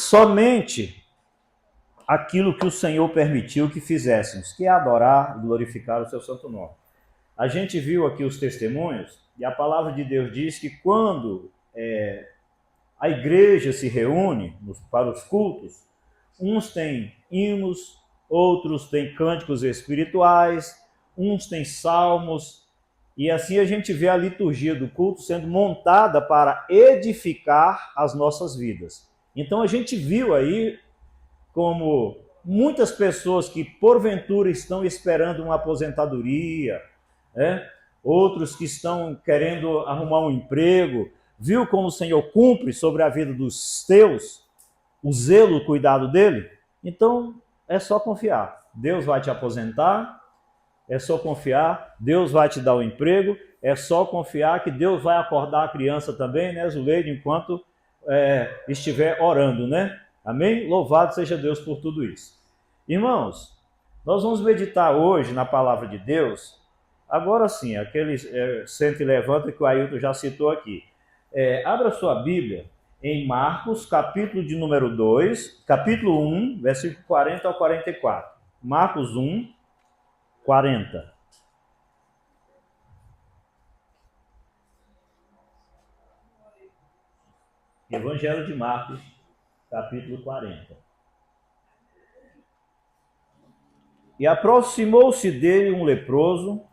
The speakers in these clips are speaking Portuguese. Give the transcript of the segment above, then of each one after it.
somente aquilo que o Senhor permitiu que fizéssemos, que é adorar e glorificar o seu santo nome. A gente viu aqui os testemunhos, e a palavra de Deus diz que quando a igreja se reúne para os cultos, uns têm hinos, outros têm cânticos espirituais, uns têm salmos, e assim a gente vê a liturgia do culto sendo montada para edificar as nossas vidas. Então a gente viu aí como muitas pessoas que porventura estão esperando uma aposentadoria, outros que estão querendo arrumar um emprego, viu como o Senhor cumpre sobre a vida dos teus, o zelo, o cuidado dele? Então é só confiar. Deus vai te aposentar, é só confiar, Deus vai te dar o emprego, é só confiar que Deus vai acordar a criança também, né, Zuleide, enquanto estiver orando, né? Amém? Louvado seja Deus por tudo isso. Irmãos, nós vamos meditar hoje na palavra de Deus. Agora sim, aquele senta e levanta que o Ailton já citou aqui. Abra sua Bíblia em Marcos, capítulo de número 2, capítulo 1, versículo 40 ao 44. Marcos 1, 40. Evangelho de Marcos, capítulo 40. E aproximou-se dele um leproso,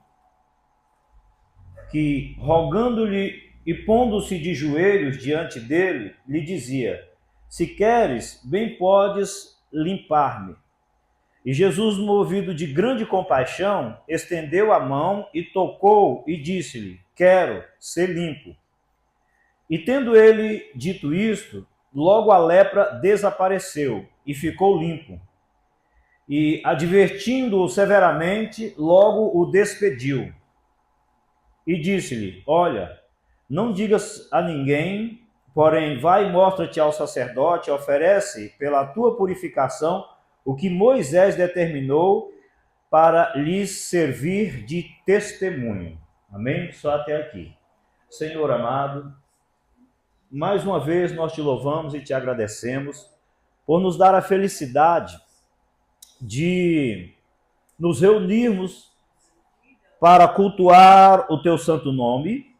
que, rogando-lhe e pondo-se de joelhos diante dele, lhe dizia: se queres, bem podes limpar-me. E Jesus, movido de grande compaixão, estendeu a mão e tocou e disse-lhe: quero ser limpo. E tendo ele dito isto, logo a lepra desapareceu e ficou limpo. E, advertindo-o severamente, logo o despediu. E disse-lhe: olha, não digas a ninguém, porém vai e mostra-te ao sacerdote, oferece pela tua purificação o que Moisés determinou para lhes servir de testemunho. Amém? Só até aqui. Senhor amado, mais uma vez nós te louvamos e te agradecemos por nos dar a felicidade de nos reunirmos para cultuar o teu santo nome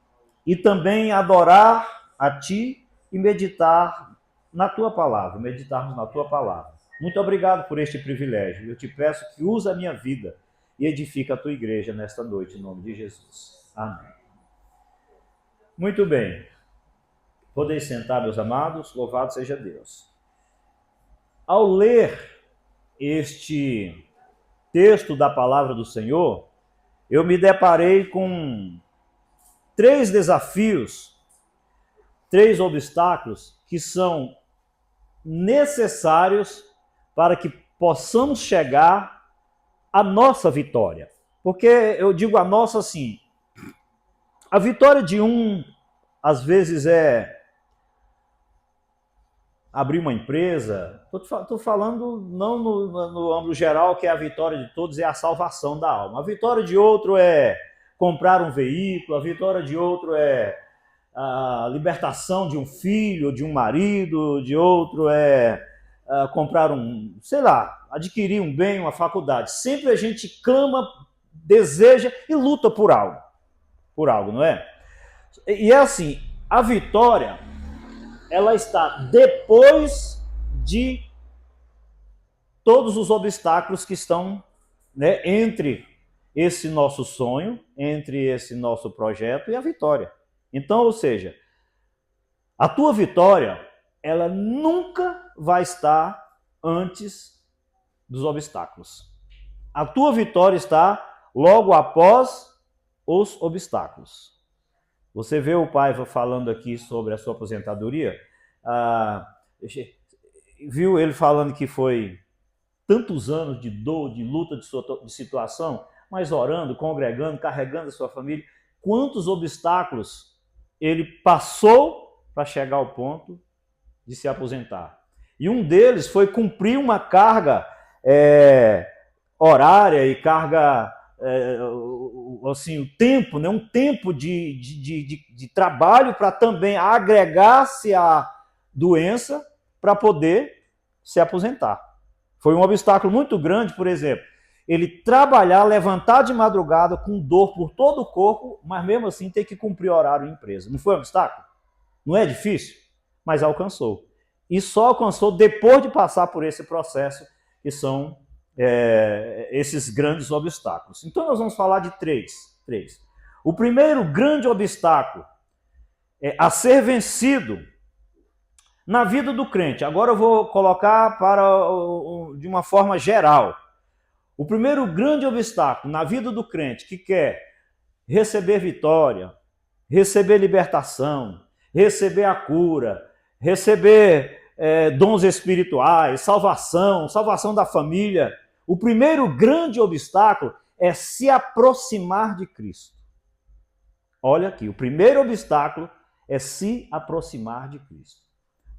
e também adorar a ti e meditar na tua palavra, meditarmos na tua palavra. Muito obrigado por este privilégio. Eu te peço que use a minha vida e edifique a tua igreja nesta noite, em nome de Jesus. Amém. Muito bem. Podeis sentar, meus amados, louvado seja Deus. Ao ler este texto da palavra do Senhor, eu me deparei com 3 desafios, 3 obstáculos que são necessários para que possamos chegar à nossa vitória. Porque eu digo a nossa assim, a vitória de um, às vezes, é abrir uma empresa. Estou falando não no âmbito geral, que é a vitória de todos, é a salvação da alma. A vitória de outro é comprar um veículo, a vitória de outro é a libertação de um filho, de um marido, de outro é comprar adquirir um bem, uma faculdade. Sempre a gente clama, deseja e luta por algo, não é? E é assim, a vitória, ela está depois de todos os obstáculos que estão, né, entre esse nosso sonho, entre esse nosso projeto e a vitória. Então, ou seja, a tua vitória, ela nunca vai estar antes dos obstáculos. A tua vitória está logo após os obstáculos. Você vê o pai falando aqui sobre a sua aposentadoria, viu ele falando que foi tantos anos de dor, de luta, de situação, mas orando, congregando, carregando a sua família. Quantos obstáculos ele passou para chegar ao ponto de se aposentar. E um deles foi cumprir uma carga horária e carga, assim, o tempo, né? Um tempo de trabalho para também agregar-se à doença para poder se aposentar. Foi um obstáculo muito grande, por exemplo, ele trabalhar, levantar de madrugada com dor por todo o corpo, mas mesmo assim ter que cumprir horário em empresa. Não foi um obstáculo? Não é difícil? Mas alcançou. E só alcançou depois de passar por esse processo, que são esses grandes obstáculos. Então nós vamos falar de três. O primeiro grande obstáculo a ser vencido na vida do crente. Agora eu vou colocar de uma forma geral. O primeiro grande obstáculo na vida do crente que quer receber vitória, receber libertação, receber a cura, receber dons espirituais, salvação da família. O primeiro grande obstáculo é se aproximar de Cristo. Olha aqui, o primeiro obstáculo é se aproximar de Cristo.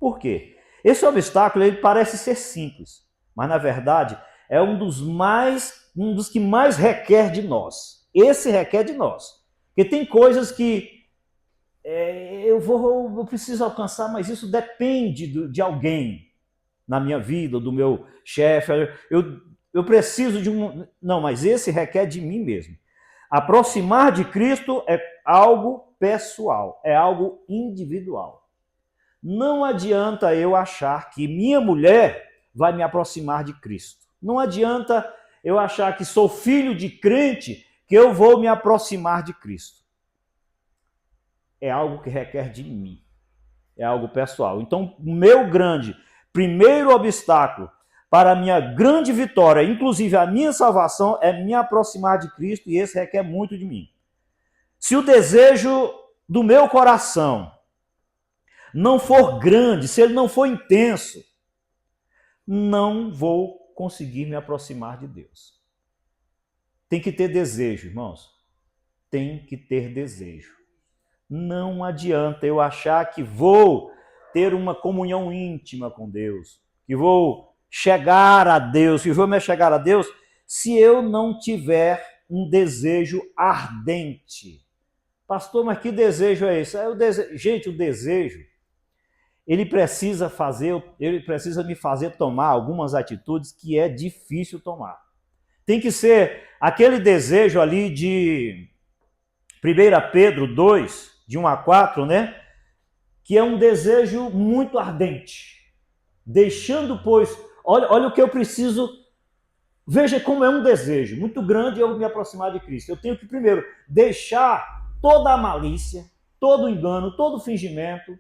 Por quê? Esse obstáculo ele parece ser simples, mas na verdade é um dos que mais requer de nós. Esse requer de nós. Porque tem coisas que eu preciso alcançar, mas isso depende de alguém na minha vida, do meu chefe. Eu preciso de um... Não, mas esse requer de mim mesmo. Aproximar de Cristo é algo pessoal, é algo individual. Não adianta eu achar que minha mulher vai me aproximar de Cristo. Não adianta eu achar que sou filho de crente que eu vou me aproximar de Cristo. É algo que requer de mim. É algo pessoal. Então, o meu primeiro obstáculo para a minha grande vitória, inclusive a minha salvação, é me aproximar de Cristo, e esse requer muito de mim. Se o desejo do meu coração não for grande, se ele não for intenso, não vou conseguir me aproximar de Deus. Tem que ter desejo, irmãos. Tem que ter desejo. Não adianta eu achar que vou ter uma comunhão íntima com Deus, que vou chegar a Deus, que vou me chegar a Deus, se eu não tiver um desejo ardente. Pastor, mas que desejo é esse? Gente, o desejo, ele precisa me fazer tomar algumas atitudes que é difícil tomar. Tem que ser aquele desejo ali de 1 Pedro 2, de 1 a 4, né? Que é um desejo muito ardente. Deixando, pois, olha o que eu preciso. Veja como é um desejo muito grande eu me aproximar de Cristo. Eu tenho que, primeiro, deixar toda a malícia, todo o engano, todo o fingimento,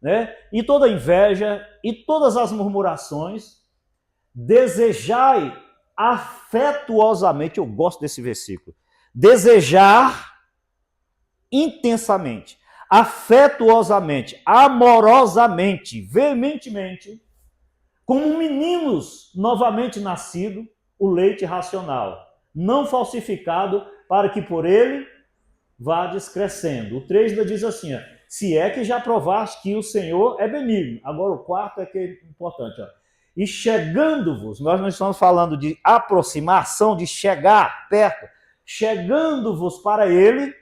né? E toda a inveja e todas as murmurações. Desejai afetuosamente, eu gosto desse versículo, desejar intensamente, afetuosamente, amorosamente, veementemente, como meninos novamente nascidos, o leite racional, não falsificado, para que por ele vades crescendo. O 3 ainda diz assim, ó, se é que já provaste que o Senhor é benigno. Agora o quarto é que é importante, ó. E chegando-vos, nós não estamos falando de aproximação, de chegar perto, chegando-vos para ele,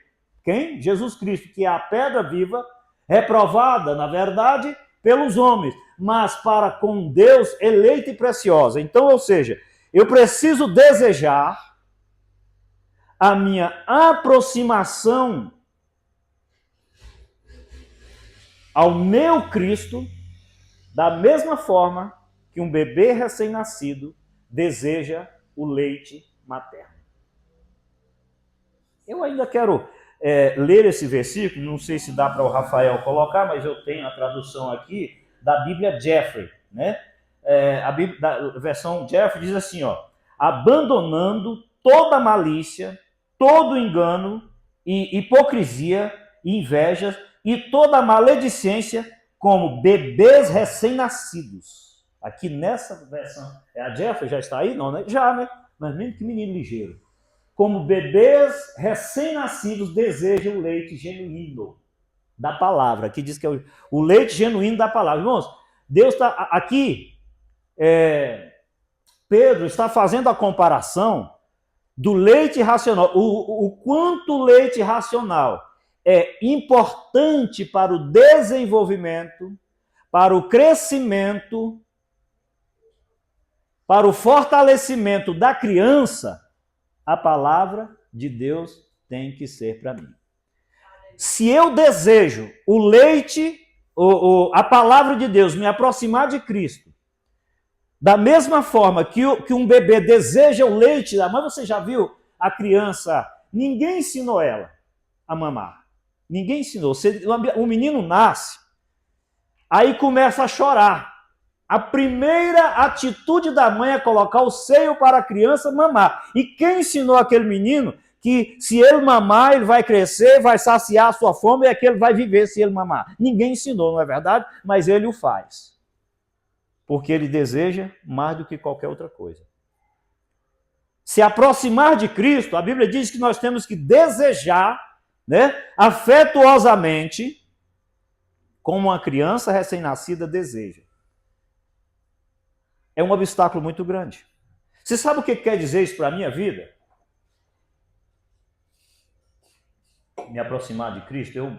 quem? Jesus Cristo, que é a pedra viva, reprovada, na verdade, pelos homens, mas para com Deus eleita e preciosa. Então, ou seja, eu preciso desejar a minha aproximação ao meu Cristo da mesma forma que um bebê recém-nascido deseja o leite materno. Eu ainda quero ler esse versículo, não sei se dá para o Rafael colocar, mas eu tenho a tradução aqui da Bíblia Jeffrey, né? A versão Jeffrey diz assim, ó, abandonando toda malícia, todo engano e hipocrisia e inveja e toda maledicência como bebês recém-nascidos. Aqui nessa versão, a Jeffrey já está aí? Não, né? Já, né? Mas mesmo que menino ligeiro. Como bebês recém-nascidos desejam o leite genuíno da palavra. Aqui diz que é o leite genuíno da palavra. Irmãos, Deus está aqui, Pedro está fazendo a comparação do leite racional. O quanto o leite racional é importante para o desenvolvimento, para o crescimento para o fortalecimento da criança, a palavra de Deus tem que ser para mim. Se eu desejo o leite, a palavra de Deus, me aproximar de Cristo, da mesma forma que um bebê deseja o leite da mãe, você já viu a criança, ninguém ensinou ela a mamar. Ninguém ensinou. O menino nasce, aí começa a chorar. A primeira atitude da mãe é colocar o seio para a criança mamar. E quem ensinou aquele menino que se ele mamar, ele vai crescer, vai saciar a sua fome e é que ele vai viver se ele mamar? Ninguém ensinou, não é verdade? Mas ele o faz. Porque ele deseja mais do que qualquer outra coisa. Se aproximar de Cristo, a Bíblia diz que nós temos que desejar, né, afetuosamente, como uma criança recém-nascida deseja. É um obstáculo muito grande. Você sabe o que quer dizer isso para a minha vida? Me aproximar de Cristo. Eu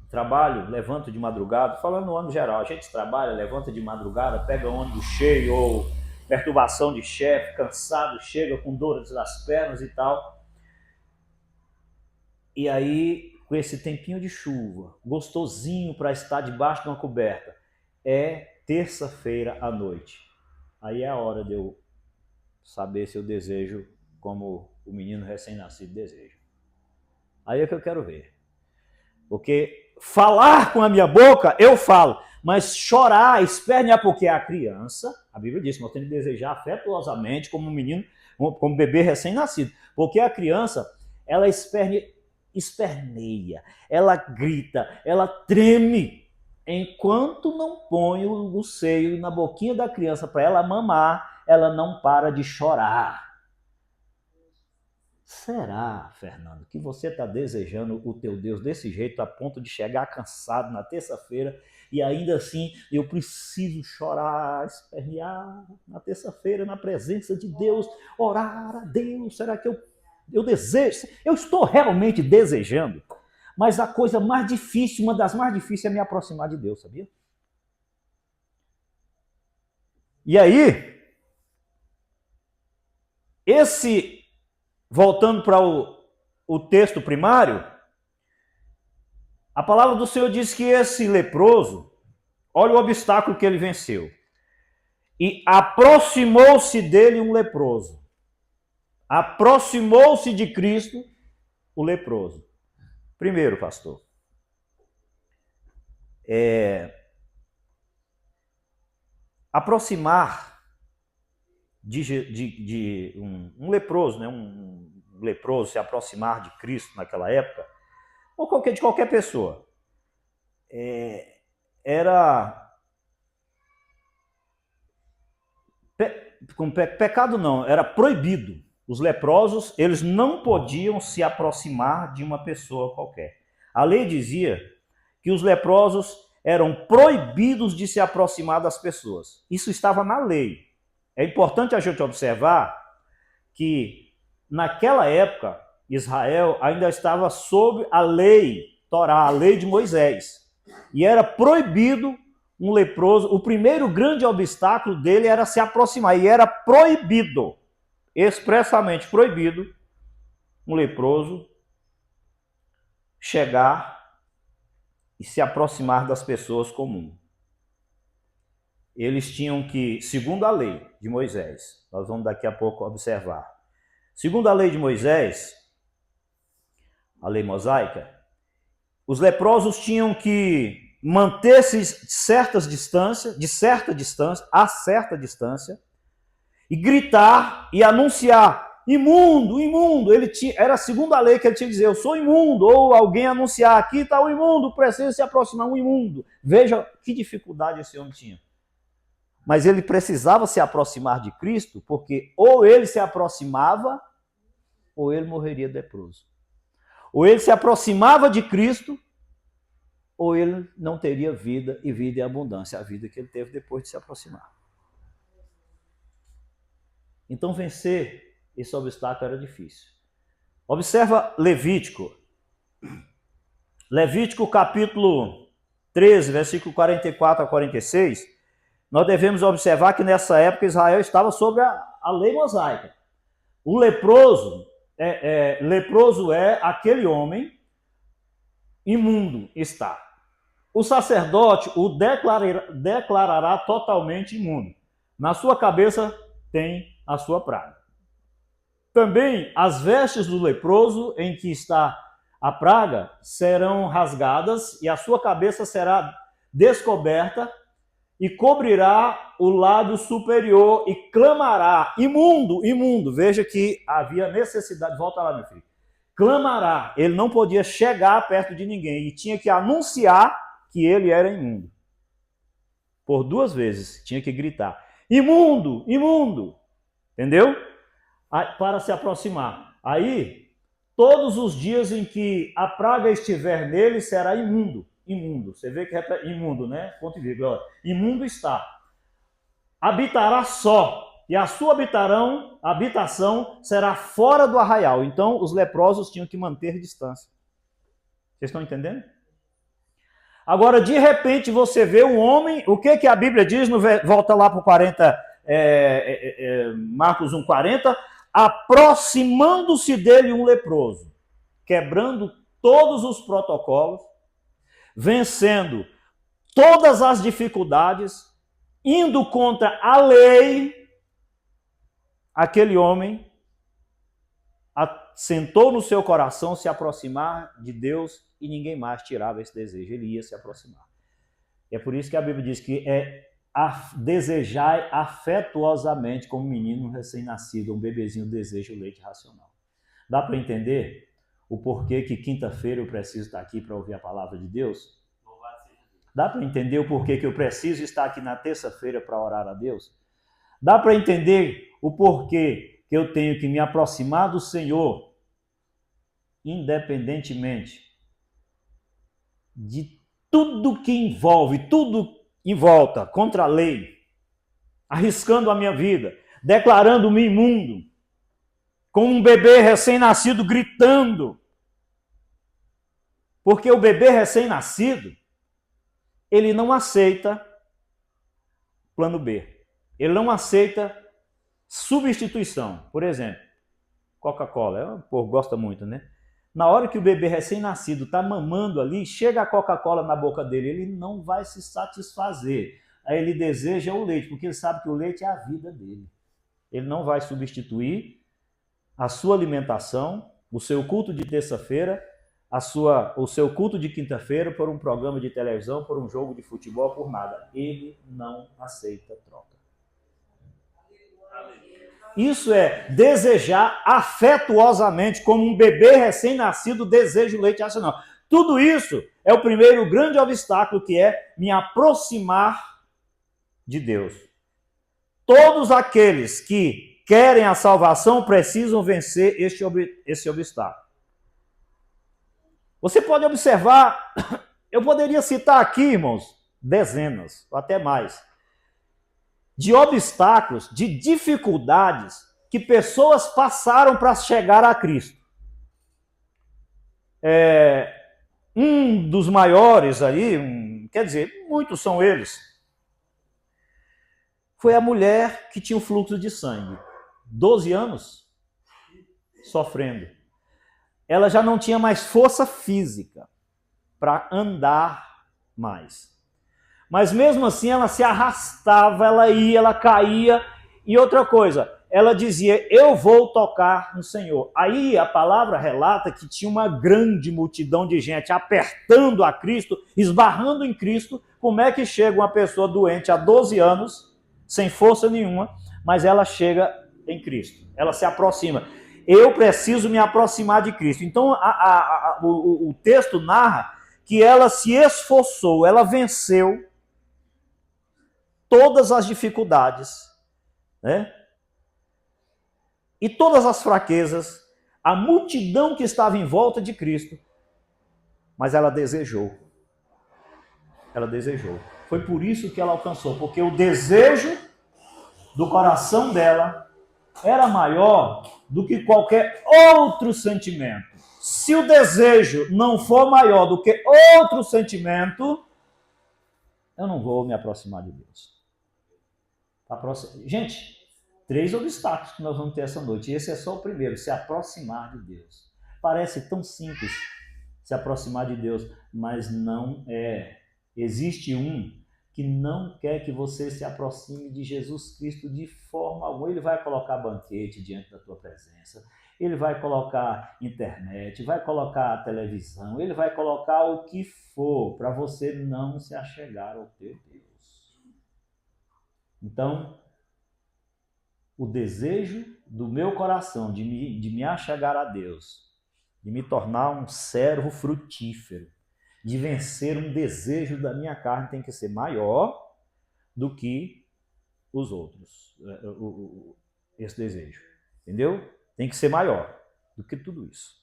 trabalho, levanto de madrugada, falando no âmbito geral, a gente trabalha, levanta de madrugada, pega ônibus cheio ou perturbação de chefe, cansado, chega com dores nas pernas e tal. E aí, com esse tempinho de chuva, gostosinho para estar debaixo de uma coberta, é terça-feira à noite. Aí é a hora de eu saber se eu desejo como o menino recém-nascido deseja. Aí é que eu quero ver. Porque falar com a minha boca, eu falo. Mas chorar, espernear, porque a criança, a Bíblia diz que nós temos que desejar afetuosamente como um menino, como um bebê recém-nascido. Porque a criança, ela esperneia, ela grita, ela treme. Enquanto não põe o seio na boquinha da criança para ela mamar, ela não para de chorar. Será, Fernando, que você está desejando o teu Deus desse jeito a ponto de chegar cansado na terça-feira e ainda assim eu preciso chorar, espernear na terça-feira na presença de Deus, orar a Deus? Será que eu desejo? Eu estou realmente desejando? Mas a coisa mais difícil, uma das mais difíceis é me aproximar de Deus, sabia? E aí, voltando para o texto primário, a palavra do Senhor diz que esse leproso, olha o obstáculo que ele venceu. E aproximou-se dele um leproso. Aproximou-se de Cristo o leproso. Primeiro, pastor, aproximar de um leproso, né? Um leproso se aproximar de Cristo naquela época, ou de qualquer pessoa, era pecado não, era proibido. Os leprosos, eles não podiam se aproximar de uma pessoa qualquer. A lei dizia que os leprosos eram proibidos de se aproximar das pessoas. Isso estava na lei. É importante a gente observar que, naquela época, Israel ainda estava sob a lei Torá, a lei de Moisés. E era proibido um leproso, o primeiro grande obstáculo dele era se aproximar, e era proibido, expressamente proibido, um leproso chegar e se aproximar das pessoas comuns. Eles tinham que, segundo a lei de Moisés, nós vamos daqui a pouco observar, segundo a lei de Moisés, a lei mosaica, os leprosos tinham que manter-se de certa distância, a certa distância, e gritar e anunciar: imundo, imundo. Era segundo a lei que ele tinha que dizer: eu sou imundo, ou alguém anunciar: aqui está o imundo, precisa se aproximar, um imundo. Veja que dificuldade esse homem tinha. Mas ele precisava se aproximar de Cristo, porque ou ele se aproximava, ou ele morreria leproso. Ou ele se aproximava de Cristo, ou ele não teria vida e vida em abundância, a vida que ele teve depois de se aproximar. Então vencer esse obstáculo era difícil. Observa Levítico. Levítico capítulo 13, versículo 44 a 46, nós devemos observar que nessa época Israel estava sob a lei mosaica. O leproso é aquele homem imundo, está. O sacerdote o declarará totalmente imundo. Na sua cabeça tem a sua praga. Também as vestes do leproso em que está a praga serão rasgadas e a sua cabeça será descoberta e cobrirá o lado superior e clamará, imundo, imundo. Veja que havia necessidade, volta lá, meu filho. Clamará, ele não podia chegar perto de ninguém e tinha que anunciar que ele era imundo. Por 2 vezes, tinha que gritar, imundo, imundo, entendeu? Para se aproximar. Aí, todos os dias em que a praga estiver nele, será imundo. Imundo. Você vê que é imundo, né? Ponto e vírgula. Imundo está. Habitará só. E a sua habitação será fora do arraial. Então, os leprosos tinham que manter distância. Vocês estão entendendo? Agora, de repente, você vê um homem... O que a Bíblia diz? Volta lá para o 40, Marcos 1,40. Aproximando-se dele um leproso, quebrando todos os protocolos, vencendo todas as dificuldades, indo contra a lei, aquele homem sentou no seu coração se aproximar de Deus e ninguém mais tirava esse desejo, ele ia se aproximar. E é por isso que a Bíblia diz que desejai afetuosamente como um menino recém-nascido, um bebezinho deseja o leite racional. Dá para entender o porquê que quinta-feira eu preciso estar aqui para ouvir a palavra de Deus? Dá para entender o porquê que eu preciso estar aqui na terça-feira para orar a Deus? Dá para entender o porquê que eu tenho que me aproximar do Senhor, independentemente de tudo que envolve, tudo em volta, contra a lei, arriscando a minha vida, declarando-me imundo, como um bebê recém-nascido gritando. Porque o bebê recém-nascido, ele não aceita plano B. Ele não aceita substituição. Por exemplo, Coca-Cola, o povo gosta muito, né? Na hora que o bebê recém-nascido está mamando ali, chega a Coca-Cola na boca dele, ele não vai se satisfazer. Aí ele deseja o leite, porque ele sabe que o leite é a vida dele. Ele não vai substituir a sua alimentação, o seu culto de terça-feira, o seu culto de quinta-feira por um programa de televisão, por um jogo de futebol, por nada. Ele não aceita troca. Isso é desejar afetuosamente, como um bebê recém-nascido deseja o leite racional. Tudo isso é o primeiro grande obstáculo, que é me aproximar de Deus. Todos aqueles que querem a salvação precisam vencer esse obstáculo. Você pode observar, eu poderia citar aqui, irmãos, dezenas, ou até mais, de obstáculos, de dificuldades que pessoas passaram para chegar a Cristo. Um dos maiores aí, quer dizer, muitos são eles, foi a mulher que tinha o fluxo de sangue. 12 anos sofrendo. Ela já não tinha mais força física para andar mais. Mas mesmo assim ela se arrastava, ela ia, ela caía. E outra coisa, ela dizia, eu vou tocar no Senhor. Aí a palavra relata que tinha uma grande multidão de gente apertando a Cristo, esbarrando em Cristo. Como é que chega uma pessoa doente há 12 anos, sem força nenhuma, mas ela chega em Cristo? Ela se aproxima. Eu preciso me aproximar de Cristo. Então o texto narra que ela se esforçou, ela venceu todas as dificuldades, né? E todas as fraquezas, a multidão que estava em volta de Cristo, mas ela desejou. Ela desejou. Foi por isso que ela alcançou, porque o desejo do coração dela era maior do que qualquer outro sentimento. Se o desejo não for maior do que outro sentimento, eu não vou me aproximar de Deus. Gente, 3 obstáculos que nós vamos ter essa noite. Esse é só o primeiro, se aproximar de Deus. Parece tão simples se aproximar de Deus, mas não é. Existe um que não quer que você se aproxime de Jesus Cristo de forma alguma. Ele vai colocar banquete diante da tua presença, ele vai colocar internet, vai colocar televisão, ele vai colocar o que for para você não se achegar ao teu Deus. Então, o desejo do meu coração de me achegar a Deus, de me tornar um servo frutífero, de vencer um desejo da minha carne tem que ser maior do que os outros, esse desejo, entendeu? Tem que ser maior do que tudo isso.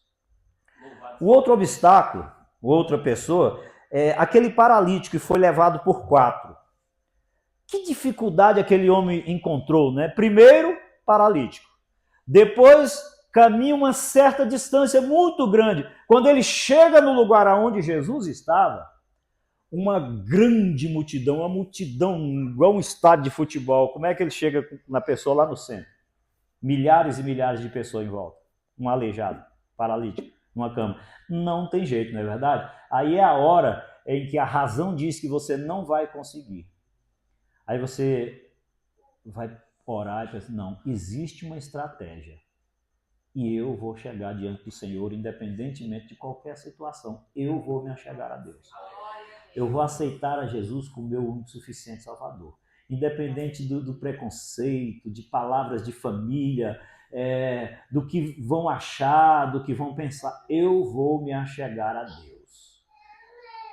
O outro obstáculo, outra pessoa, é aquele paralítico que foi levado por 4. Que dificuldade aquele homem encontrou, né? Primeiro, paralítico. Depois, caminha uma certa distância muito grande. Quando ele chega no lugar onde Jesus estava, uma grande multidão, uma multidão igual um estádio de futebol. Como é que ele chega na pessoa lá no centro? Milhares e milhares de pessoas em volta. Um aleijado, paralítico, numa cama. Não tem jeito, não é verdade? Aí é a hora em que a razão diz que você não vai conseguir. Aí você vai orar e pensar, não, existe uma estratégia. E eu vou chegar diante do Senhor, independentemente de qualquer situação. Eu vou me achegar a Deus. Eu vou aceitar a Jesus como meu único suficiente Salvador. Independente do preconceito, de palavras de família, do que vão achar, do que vão pensar, eu vou me achegar a Deus.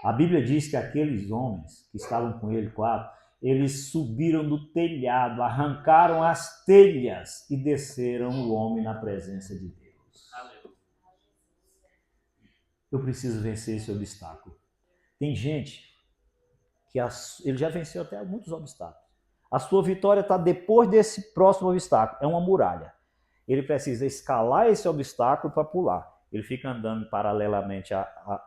A Bíblia diz que aqueles homens que estavam com ele, 4, eles subiram do telhado, arrancaram as telhas e desceram o homem na presença de Deus. Eu preciso vencer esse obstáculo. Tem gente que ele já venceu até muitos obstáculos. A sua vitória está depois desse próximo obstáculo. É uma muralha. Ele precisa escalar esse obstáculo para pular. Ele fica andando paralelamente à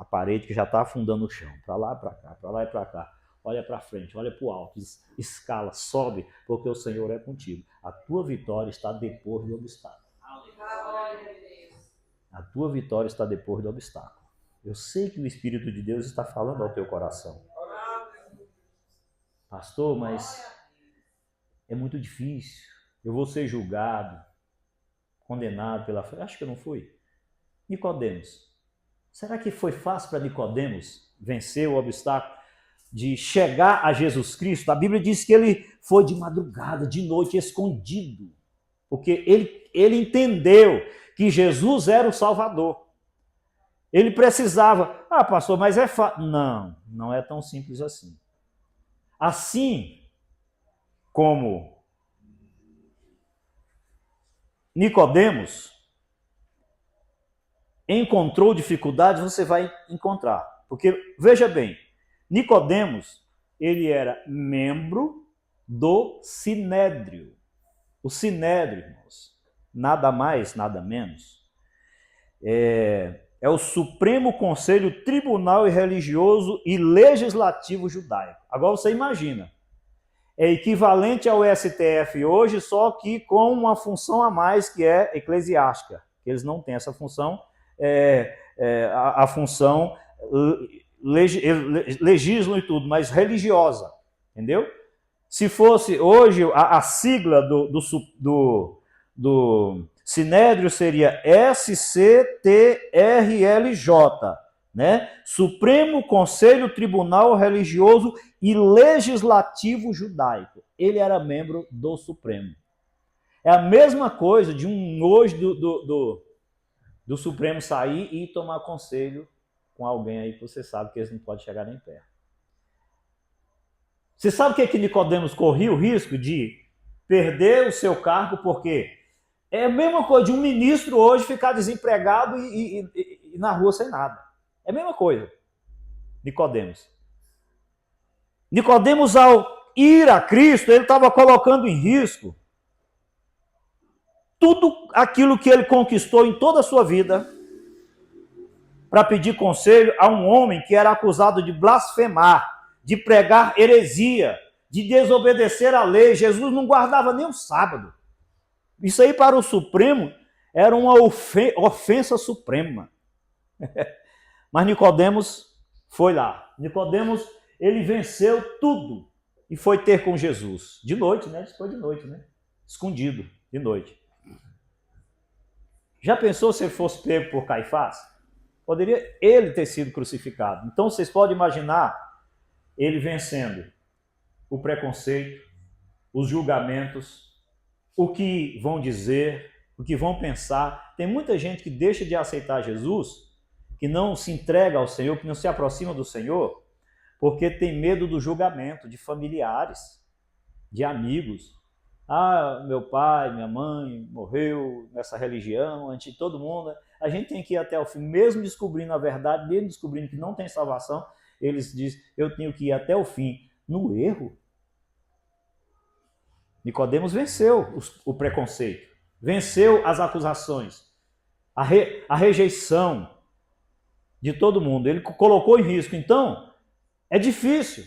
parede que já está afundando o chão. Para lá e para cá, para lá e para cá. Olha para frente, olha para o alto, escala, sobe, porque o Senhor é contigo. A tua vitória está depois do obstáculo. A tua vitória está depois do obstáculo. Eu sei que o Espírito de Deus está falando ao teu coração. Pastor, mas é muito difícil. Eu vou ser julgado, condenado pela fé. Acho que eu não fui. Nicodemos. Será que foi fácil para Nicodemos vencer o obstáculo de chegar a Jesus Cristo? A Bíblia diz que ele foi de madrugada, de noite, escondido. Porque ele entendeu que Jesus era o Salvador. Ele precisava. Ah, pastor, mas é fácil. Não, não é tão simples assim. Assim como Nicodemos encontrou dificuldades, você vai encontrar. Porque, veja bem, Nicodemos, ele era membro do Sinédrio. O Sinédrio, irmãos, nada mais, nada menos, é o Supremo Conselho Tribunal e Religioso e Legislativo Judaico. Agora você imagina, é equivalente ao STF hoje, só que com uma função a mais que é eclesiástica. Eles não têm essa função, a função legislam e tudo, mas religiosa, entendeu? Se fosse hoje a sigla do Sinédrio seria SCTRLJ, né? Supremo Conselho Tribunal Religioso e Legislativo Judaico. Ele era membro do Supremo. É a mesma coisa de hoje do Supremo sair e tomar conselho com alguém aí que você sabe que eles não podem chegar nem perto. Você sabe o que Nicodemos corria o risco de perder o seu cargo? Porque é a mesma coisa de um ministro hoje ficar desempregado e na rua sem nada. É a mesma coisa. Nicodemos, ao ir a Cristo, ele estava colocando em risco tudo aquilo que ele conquistou em toda a sua vida para pedir conselho a um homem que era acusado de blasfemar, de pregar heresia, de desobedecer a lei. Jesus não guardava nem o sábado. Isso aí para o Supremo era uma ofensa suprema. Mas Nicodemos foi lá. Nicodemos, ele venceu tudo e foi ter com Jesus. De noite, né? Foi de noite, né? Escondido, de noite. Já pensou se ele fosse pego por Caifás? Poderia ele ter sido crucificado. Então vocês podem imaginar ele vencendo o preconceito, os julgamentos, o que vão dizer, o que vão pensar. Tem muita gente que deixa de aceitar Jesus, que não se entrega ao Senhor, que não se aproxima do Senhor, porque tem medo do julgamento de familiares, de amigos. Ah, meu pai, minha mãe morreu nessa religião, antes de todo mundo. A gente tem que ir até o fim, mesmo descobrindo a verdade, mesmo descobrindo que não tem salvação, eles dizem, eu tenho que ir até o fim. No erro, Nicodemos venceu o preconceito, venceu as acusações, a rejeição de todo mundo. Ele colocou em risco. Então, é difícil.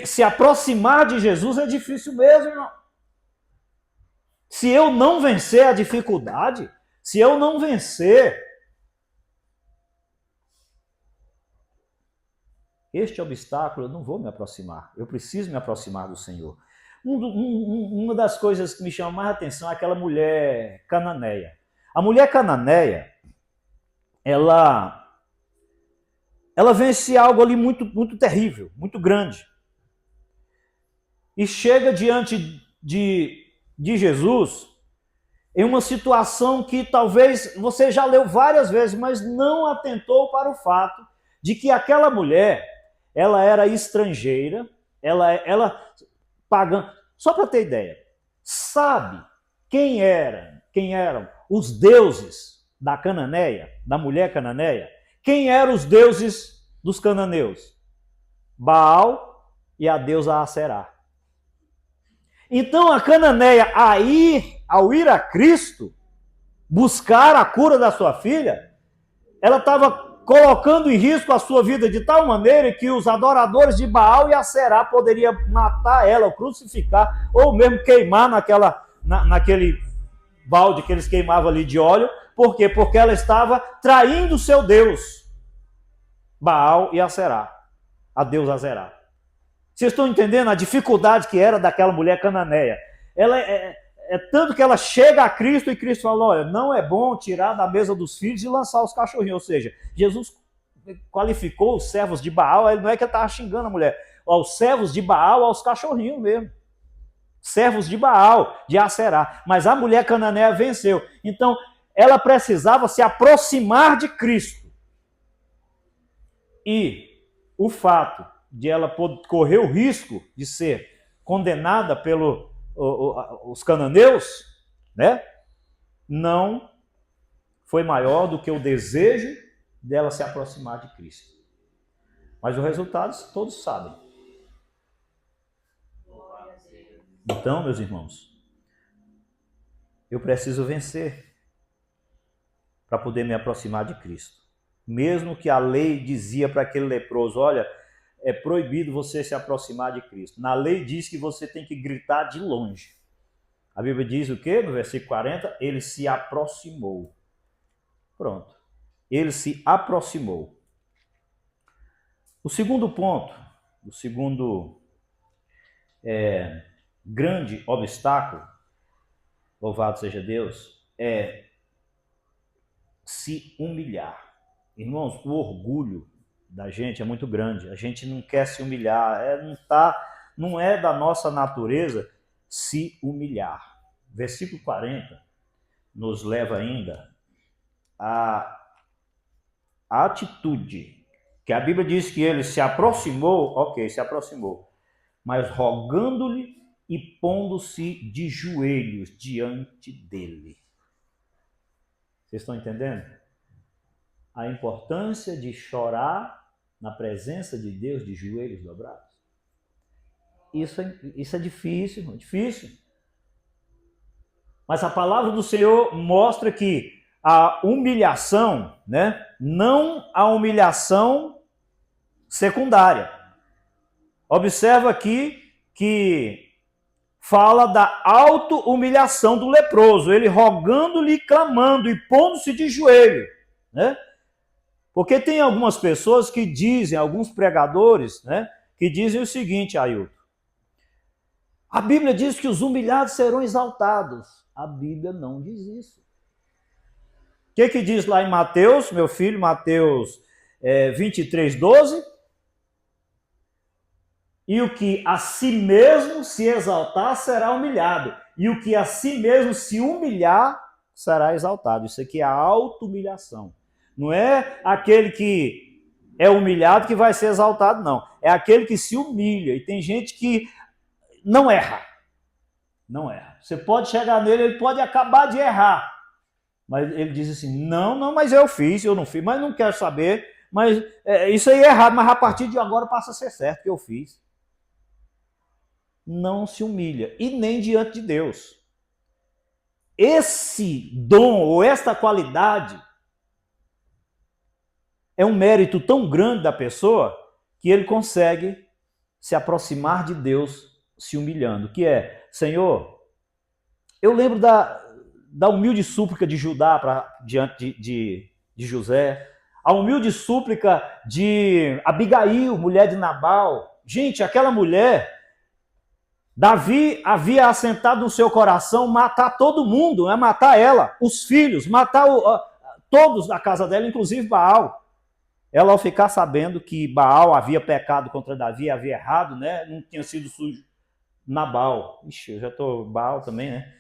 Se aproximar de Jesus é difícil mesmo, irmão. Se eu não vencer a dificuldade, se eu não vencer este obstáculo, eu não vou me aproximar. Eu preciso me aproximar do Senhor. Uma das coisas que me chama mais atenção é aquela mulher cananeia. A mulher cananeia, ela vence algo ali muito terrível, muito grande. E chega diante de Jesus em uma situação que talvez você já leu várias vezes, mas não atentou para o fato de que aquela mulher, ela era estrangeira, ela pagã. Só para ter ideia, sabe quem eram os deuses da Cananeia, da mulher cananeia? Quem eram os deuses dos cananeus? Baal e a deusa Aserá. Então a cananeia, ao ir a Cristo, buscar a cura da sua filha, ela estava colocando em risco a sua vida de tal maneira que os adoradores de Baal e Aserá poderiam matar ela, ou crucificar, ou mesmo queimar naquele balde que eles queimavam ali de óleo. Por quê? Porque ela estava traindo o seu Deus, Baal e Aserá, a deusa Aserá. Vocês estão entendendo a dificuldade que era daquela mulher cananeia? Ela é tanto que ela chega a Cristo e Cristo fala, olha, não é bom tirar da mesa dos filhos e lançar os cachorrinhos. Ou seja, Jesus qualificou os servos de Baal, não é que ele estava xingando a mulher, aos servos de Baal, aos cachorrinhos mesmo. Servos de Baal, de Aserá. Mas a mulher cananeia venceu. Então, ela precisava se aproximar de Cristo. E o fato de ela correr o risco de ser condenada pelos cananeus, né, não foi maior do que o desejo dela se aproximar de Cristo. Mas os resultados todos sabem. Então, meus irmãos, eu preciso vencer para poder me aproximar de Cristo. Mesmo que a lei dizia para aquele leproso, olha, é proibido você se aproximar de Cristo. Na lei diz que você tem que gritar de longe. A Bíblia diz o quê? No versículo 40, ele se aproximou. Pronto. Ele se aproximou. O segundo ponto, o segundo grande obstáculo, louvado seja Deus, é se humilhar. Irmãos, o orgulho da gente é muito grande. A gente não quer se humilhar. Não é da nossa natureza se humilhar. Versículo 40 nos leva ainda a atitude, que a Bíblia diz que ele se aproximou, ok, se aproximou, mas rogando-lhe e pondo-se de joelhos diante dele. Vocês estão entendendo? A importância de chorar na presença de Deus de joelhos dobrados. Isso é difícil, irmão, difícil. Mas a palavra do Senhor mostra que a humilhação, né, não a humilhação secundária, Observa aqui que fala da auto-humilhação do leproso, ele rogando-lhe, clamando e pondo-se de joelho, né? Porque tem algumas pessoas que dizem, alguns pregadores, né, que dizem o seguinte, Ailton: a Bíblia diz que os humilhados serão exaltados. A Bíblia não diz isso. O que diz lá em Mateus, meu filho, Mateus 23:12? E o que a si mesmo se exaltar será humilhado. E o que a si mesmo se humilhar será exaltado. Isso aqui é a auto-humilhação. Não é aquele que é humilhado que vai ser exaltado, não. É aquele que se humilha. E tem gente que não erra. Não erra. Você pode chegar nele, ele pode acabar de errar. Mas ele diz assim, não, mas eu não fiz, mas não quero saber. Mas isso aí é errado, mas a partir de agora passa a ser certo que eu fiz. Não se humilha, e nem diante de Deus. Esse dom ou esta qualidade é um mérito tão grande da pessoa que ele consegue se aproximar de Deus se humilhando, que é, Senhor, eu lembro da humilde súplica de Judá diante de José, a humilde súplica de Abigail, mulher de Nabal. Gente, aquela mulher, Davi havia assentado no seu coração matar todo mundo, né? Matar ela, os filhos, matar todos da casa dela, inclusive Baal. Ela, ao ficar sabendo que Baal havia pecado contra Davi, havia errado, né? Não tinha sido sujo. Nabal. Ixi, eu já estou Baal também, né?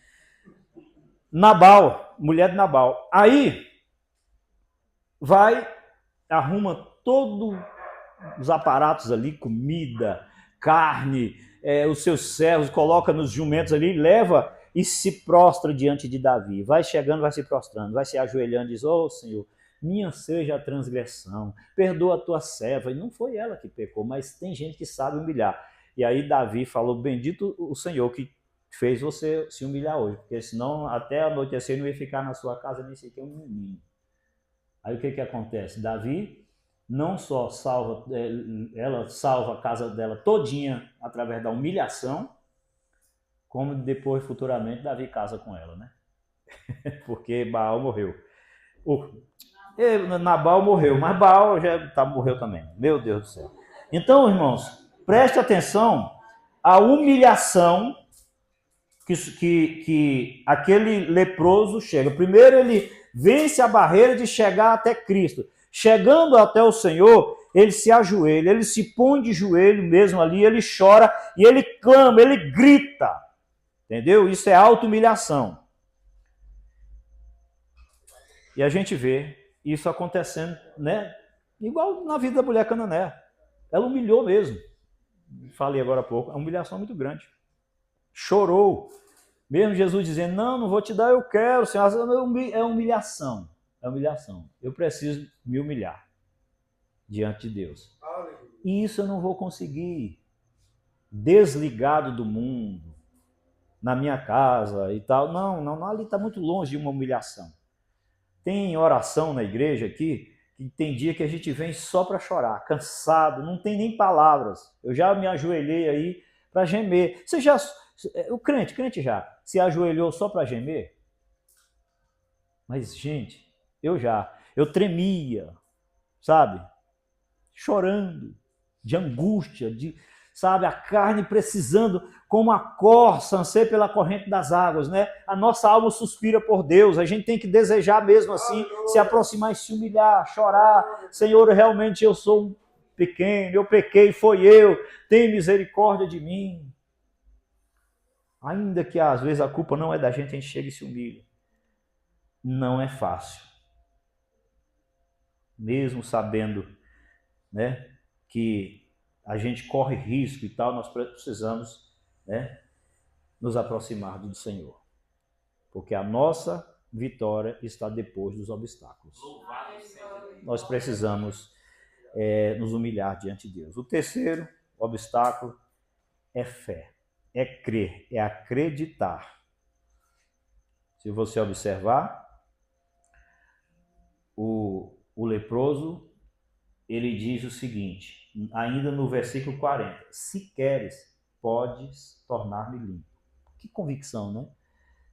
Nabal, mulher de Nabal. Aí, arruma todos os aparatos ali, comida, carne, os seus servos, coloca nos jumentos ali, leva e se prostra diante de Davi. Vai chegando, vai se prostrando, vai se ajoelhando e diz, Senhor, minha seja a transgressão, perdoa a tua serva. E não foi ela que pecou, mas tem gente que sabe humilhar. E aí Davi falou, bendito o Senhor que fez você se humilhar hoje, porque senão até anoitecer não ia ficar na sua casa nem sequer um menino. Aí o que acontece? Davi não só ela salva a casa dela todinha através da humilhação, como depois, futuramente, Davi casa com ela, né? Porque Baal morreu. Nabal morreu, mas Baal já morreu também. Meu Deus do céu. Então, irmãos, preste atenção à humilhação que aquele leproso chega. Primeiro, ele vence a barreira de chegar até Cristo. Chegando até o Senhor, ele se ajoelha, ele se põe de joelho mesmo ali, ele chora e ele clama, ele grita. Entendeu? Isso é auto-humilhação. E a gente vê isso acontecendo, né? Igual na vida da mulher cananeia. Ela humilhou mesmo. Falei agora há pouco, é uma humilhação muito grande. Chorou. Mesmo Jesus dizendo, não vou te dar, eu quero, Senhor. É humilhação. É humilhação. Eu preciso me humilhar diante de Deus. E isso eu não vou conseguir desligado do mundo, na minha casa e tal. Não, ali está muito longe de uma humilhação. Tem oração na igreja aqui, que tem dia que a gente vem só para chorar, cansado, não tem nem palavras. Eu já me ajoelhei aí para gemer. O crente já se ajoelhou só para gemer? Mas, gente, eu tremia, sabe? Chorando, de angústia, sabe, a carne precisando, como a corça anseia pela corrente das águas, né? A nossa alma suspira por Deus, a gente tem que desejar mesmo assim, se aproximar e se humilhar, chorar. Senhor, realmente eu sou um pequeno, eu pequei, foi eu, tem misericórdia de mim. Ainda que às vezes a culpa não é da gente, a gente chega e se humilha. Não é fácil. Mesmo sabendo, né, que a gente corre risco e tal, nós precisamos, né, nos aproximar do Senhor. Porque a nossa vitória está depois dos obstáculos. Nós precisamos nos humilhar diante de Deus. O terceiro obstáculo é fé, é crer, é acreditar. Se você observar, o leproso, ele diz o seguinte, ainda no versículo 40. Se queres, podes tornar-me limpo. Que convicção, né?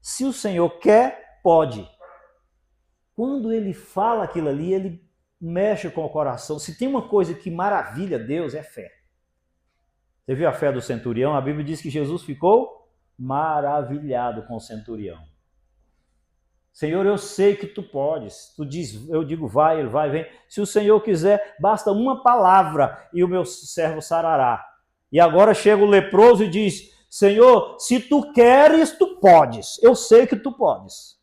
Se o Senhor quer, pode. Quando ele fala aquilo ali, ele mexe com o coração. Se tem uma coisa que maravilha Deus, é fé. Você viu a fé do centurião? A Bíblia diz que Jesus ficou maravilhado com o centurião. Senhor, eu sei que tu podes. Tu diz, eu digo, vai, ele vai, vem. Se o Senhor quiser, basta uma palavra e o meu servo sarará. E agora chega o leproso e diz, Senhor, se tu queres, tu podes. Eu sei que tu podes.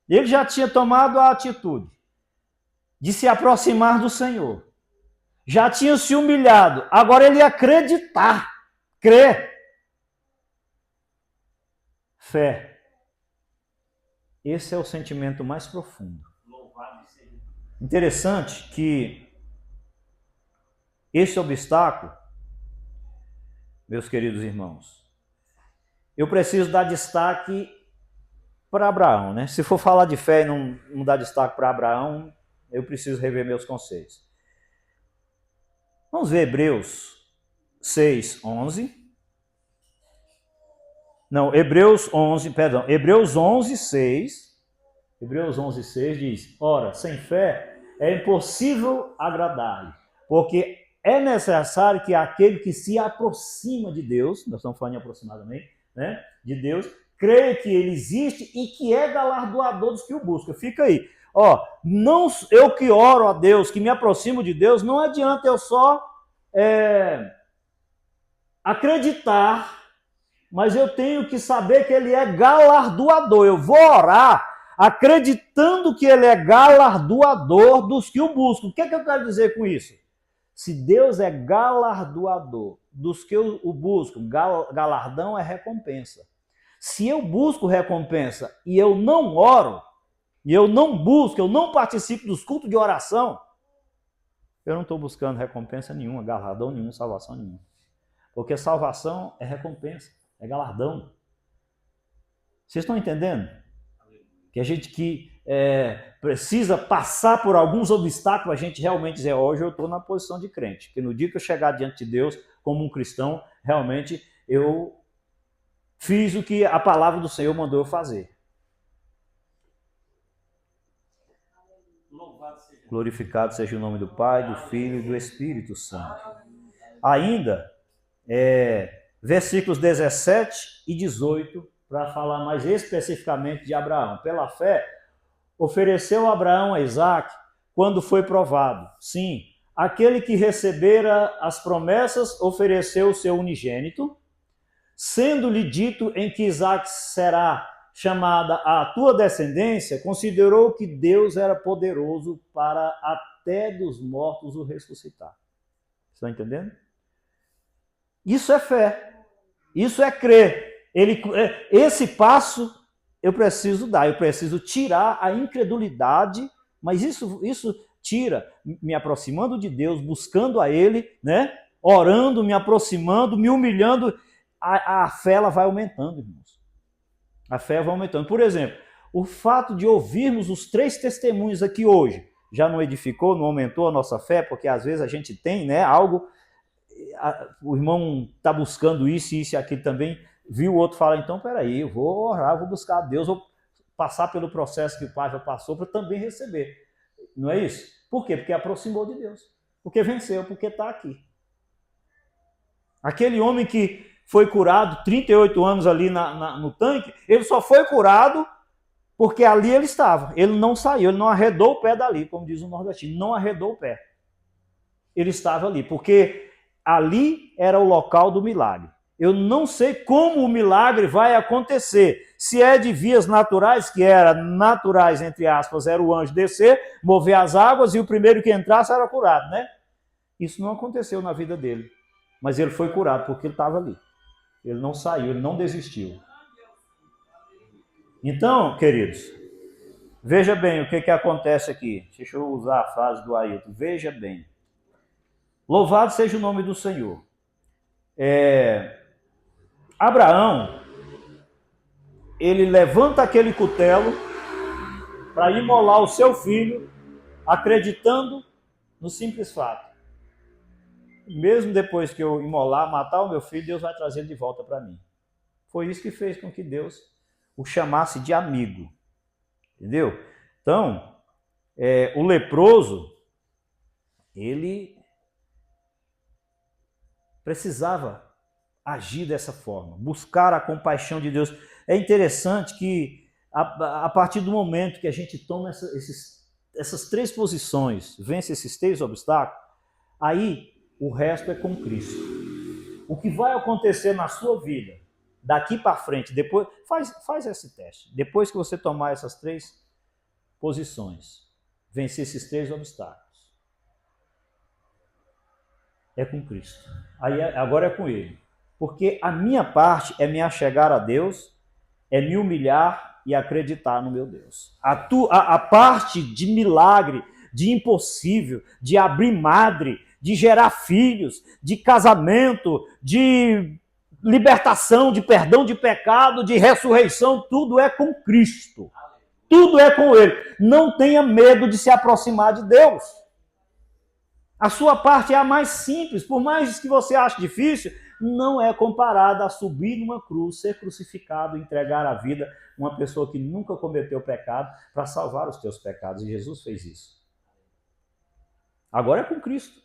Ele já tinha tomado a atitude de se aproximar do Senhor. Já tinha se humilhado. Agora ele ia acreditar, crer. Fé. Esse é o sentimento mais profundo. Interessante que esse obstáculo, meus queridos irmãos, eu preciso dar destaque para Abraão, né? Se for falar de fé e não dar destaque para Abraão, eu preciso rever meus conceitos. Vamos ver Hebreus 6, 11. Não, Hebreus 11, 6. Hebreus 11, 6 diz, ora, sem fé é impossível agradar-lhe, porque é necessário que aquele que se aproxima de Deus, nós estamos falando aproximadamente, né, de Deus, creia que ele existe e que é galardoador dos que o buscam. Fica aí. Ó, não, eu que oro a Deus, que me aproximo de Deus, não adianta eu só acreditar, mas eu tenho que saber que ele é galardoador. Eu vou orar acreditando que ele é galardoador dos que o buscam. O que é que eu quero dizer com isso? Se Deus é galardoador dos que o buscam, galardão é recompensa. Se eu busco recompensa e eu não oro, e eu não busco, eu não participo dos cultos de oração, eu não estou buscando recompensa nenhuma, galardão nenhum, salvação nenhuma. Porque salvação é recompensa, é galardão. Vocês estão entendendo? Que a gente precisa passar por alguns obstáculos, a gente realmente dizer, hoje eu estou na posição de crente. Porque no dia que eu chegar diante de Deus como um cristão, realmente eu fiz o que a palavra do Senhor mandou eu fazer. Glorificado seja o nome do Pai, do Filho e do Espírito Santo. Ainda, versículos 17 e 18, para falar mais especificamente de Abraão. Pela fé, ofereceu Abraão a Isaque quando foi provado. Sim, aquele que recebera as promessas ofereceu o seu unigênito, sendo-lhe dito em que Isaque será chamada a tua descendência, considerou que Deus era poderoso para até dos mortos o ressuscitar. Estão entendendo? Isso é fé. Isso é crer. Esse passo eu preciso dar, eu preciso tirar a incredulidade, mas isso tira me aproximando de Deus, buscando a Ele, né? Orando, me aproximando, me humilhando, a fé ela vai aumentando, irmãos. A fé vai aumentando. Por exemplo, o fato de ouvirmos os 3 testemunhos aqui hoje, já não edificou, não aumentou a nossa fé, porque às vezes a gente tem, né, algo, o irmão está buscando isso e aquilo também, viu o outro falar, então peraí, eu vou orar, vou buscar a Deus, vou passar pelo processo que o Pai já passou para também receber. Não é isso? Por quê? Porque aproximou de Deus. Porque venceu, porque está aqui. Aquele homem que foi curado 38 anos ali no tanque, ele só foi curado porque ali ele estava. Ele não saiu, ele não arredou o pé dali, como diz o nordestino, não arredou o pé. Ele estava ali, porque ali era o local do milagre. Eu não sei como o milagre vai acontecer. Se é de vias naturais, que era naturais, entre aspas, era o anjo descer, mover as águas e o primeiro que entrasse era curado, né? Isso não aconteceu na vida dele. Mas ele foi curado porque ele estava ali. Ele não saiu, ele não desistiu. Então, queridos, veja bem o que acontece aqui. Deixa eu usar a frase do Ailton. Veja bem. Louvado seja o nome do Senhor. Abraão, ele levanta aquele cutelo para imolar o seu filho, acreditando no simples fato. mesmo depois que eu imolar, matar o meu filho, Deus vai trazer ele de volta para mim. Foi isso que fez com que Deus o chamasse de amigo. Entendeu? Então, o leproso, ele precisava agir dessa forma, buscar a compaixão de Deus. É interessante que, a partir do momento que a gente toma essas três posições, vence esses três obstáculos, aí o resto é com Cristo. O que vai acontecer na sua vida, daqui para frente, depois, faz esse teste. Depois que você tomar essas três posições, vencer esses três obstáculos, é com Cristo. Agora é com Ele. Porque a minha parte é me achegar a Deus, é me humilhar e acreditar no meu Deus. A parte de milagre, de impossível, de abrir madre, de gerar filhos, de casamento, de libertação, de perdão de pecado, de ressurreição, tudo é com Cristo. Tudo é com Ele. Não tenha medo de se aproximar de Deus. A sua parte é a mais simples, por mais que você ache difícil, não é comparada a subir numa cruz, ser crucificado, entregar a vida a uma pessoa que nunca cometeu pecado para salvar os teus pecados. E Jesus fez isso. Agora é com Cristo.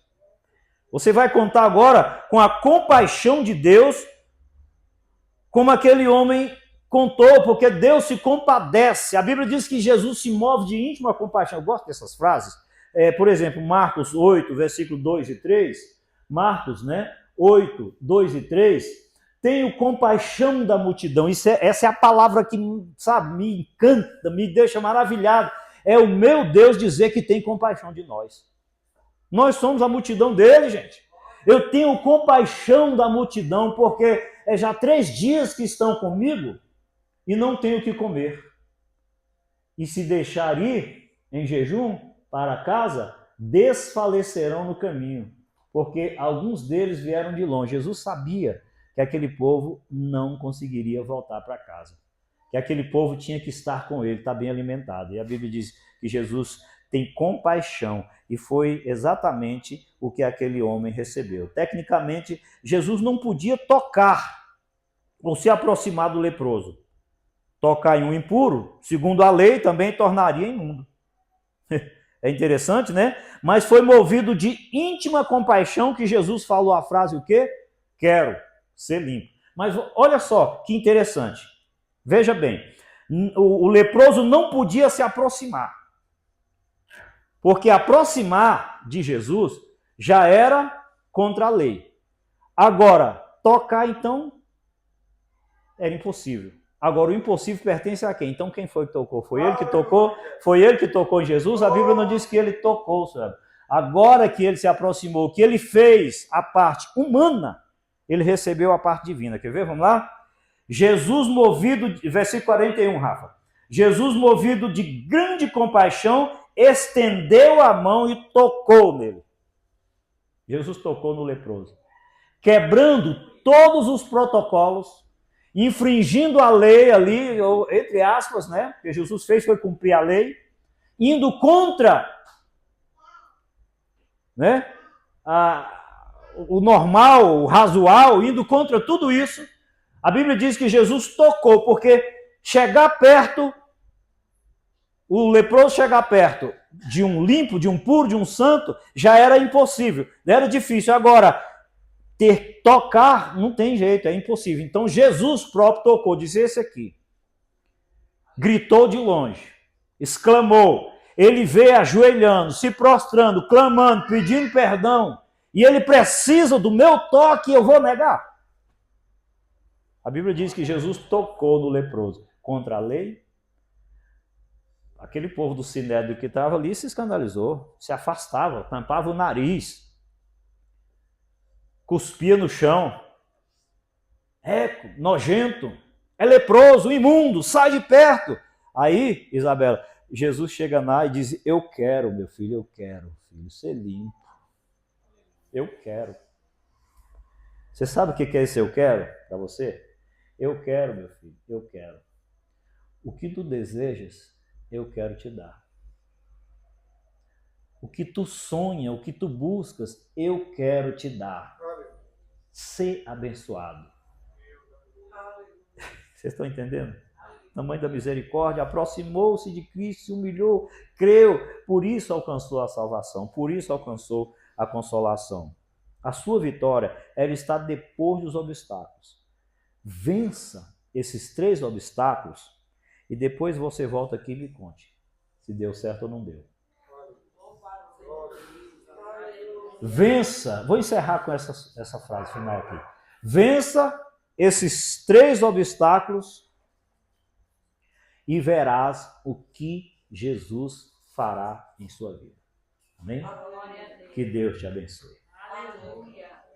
Você vai contar agora com a compaixão de Deus, como aquele homem contou, porque Deus se compadece. A Bíblia diz que Jesus se move de íntima compaixão. Eu gosto dessas frases. Por exemplo, Marcos 8, versículo 2 e 3. Marcos, 8, 2 e 3. Tenho compaixão da multidão. Essa é a palavra que, sabe, me encanta, me deixa maravilhado. É o meu Deus dizer que tem compaixão de nós. Nós somos a multidão dele, gente. Eu tenho compaixão da multidão, porque é já 3 dias que estão comigo e não tenho o que comer. E se deixar ir em jejum para casa, desfalecerão no caminho, porque alguns deles vieram de longe. Jesus sabia que aquele povo não conseguiria voltar para casa, que aquele povo tinha que estar com ele, estar bem alimentado. E a Bíblia diz que Jesus tem compaixão, e foi exatamente o que aquele homem recebeu. Tecnicamente, Jesus não podia tocar ou se aproximar do leproso. Tocar em um impuro, segundo a lei, também tornaria imundo. É interessante, né? Mas foi movido de íntima compaixão que Jesus falou a frase o quê? Quero ser limpo. Mas olha só que interessante. Veja bem, o leproso não podia se aproximar. Porque aproximar de Jesus já era contra a lei. Agora, tocar então era impossível. Agora, o impossível pertence a quem? Então, quem foi que tocou? Foi ele que tocou? Foi ele que tocou em Jesus? A Bíblia não diz que ele tocou, sabe? Agora que ele se aproximou, que ele fez a parte humana, ele recebeu a parte divina. Quer ver? Vamos lá? Jesus movido, versículo 41, Rafa. Jesus movido de grande compaixão, estendeu a mão e tocou nele. Jesus tocou no leproso. Quebrando todos os protocolos, infringindo a lei ali, entre aspas, né? O que Jesus fez foi cumprir a lei, indo contra, né? O normal, o razoável, indo contra tudo isso. A Bíblia diz que Jesus tocou, porque chegar perto, o leproso chegar perto de um limpo, de um puro, de um santo, já era impossível, era difícil. Agora, tocar não tem jeito, é impossível. Então Jesus próprio tocou, diz esse aqui. Gritou de longe, exclamou. Ele veio ajoelhando, se prostrando, clamando, pedindo perdão. E ele precisa do meu toque e eu vou negar. A Bíblia diz que Jesus tocou no leproso. Contra a lei, aquele povo do Sinédrio que estava ali se escandalizou, se afastava, tampava o nariz, cuspia no chão. É nojento, é leproso, imundo, sai de perto. Aí, Isabela, Jesus chega lá e diz, eu quero, meu filho, eu quero, filho, ser limpo. Eu quero. Você sabe o que é esse eu quero para você? Eu quero, meu filho, eu quero. O que tu desejas, eu quero te dar. o que tu sonha, o que tu buscas, eu quero te dar. Ser abençoado. Vocês estão entendendo? O tamanho da misericórdia, aproximou-se de Cristo, se humilhou, creu, por isso alcançou a salvação, por isso alcançou a consolação. A sua vitória, ela está depois dos obstáculos. Vença esses 3 obstáculos e depois você volta aqui e me conte se deu certo ou não deu. Vença, vou encerrar com essa frase final aqui. Vença esses 3 obstáculos e verás o que Jesus fará em sua vida. Amém? Que Deus te abençoe.